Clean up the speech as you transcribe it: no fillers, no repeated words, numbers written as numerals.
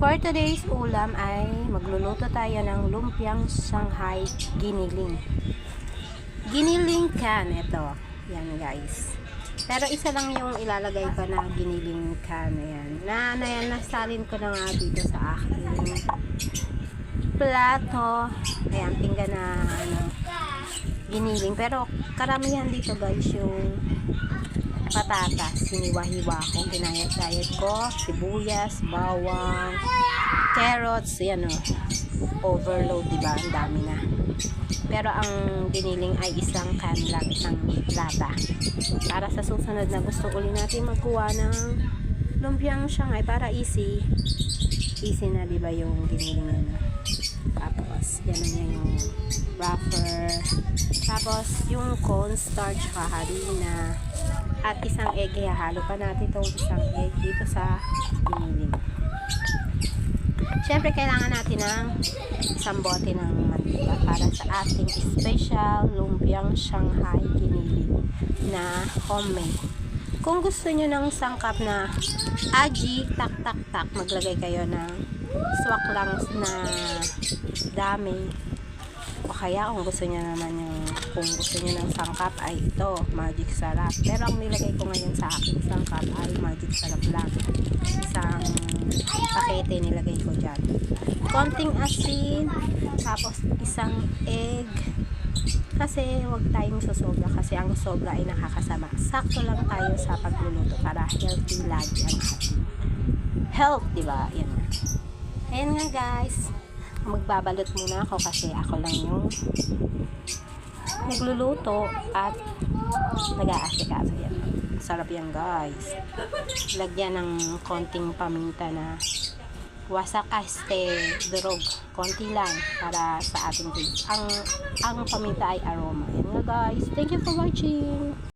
For today's ulam ay magluluto tayo ng lumpiang Shanghai giniling. Giniling can ito. Yan guys. Pero isa lang yung ilalagay ko na giniling can. Ayan. Nasalin ko na nga dito sa aking plato. Ayan, pinggan na giniling. Pero karamihan dito guys yung patatas, siniwa-hiwa ko, ginayat-gayat ko, sibuyas, bawang, carrots, yan o, overload, diba? Ang dami na. Pero ang giniling ay isang can lang, isang lata. Para sa susunod na gusto uli natin magkuha ng lumpiang Shanghai para easy na, diba, yung giniling na. Tapos, yan na yung wrapper. Tapos, yung cornstarch, harina, at isang egg. Halo pa natin itong isang egg dito sa giniling. Siyempre, kailangan natin ng isang bote ng mantika para sa ating special lumpiang Shanghai giniling na homemade. Kung gusto nyo ng sangkap na aji, tak, maglagay kayo ng swak lang na dami. O kaya kung gusto niya naman kung gusto niya ng sangkap ay ito, magic sarap. Pero ang nilagay ko ngayon sa aking sangkap ay magic sarap lang. Isang pakete nilagay ko dyan. Konting asin, tapos isang egg. Kasi huwag tayong susobra kasi ang sobra ay nakakasama. Sakto lang tayo sa pagluluto para healthy lagi ang ating health, diba? Yan. Ayan nga guys. Magbabalot muna ako kasi ako lang yung nagluluto at nag-aasikaso yan. Sarap yan guys. Lagyan ng konting paminta na wasak durog. Konti lang para sa ating taste. Ang paminta ay aroma. Yan nga guys. Thank you for watching.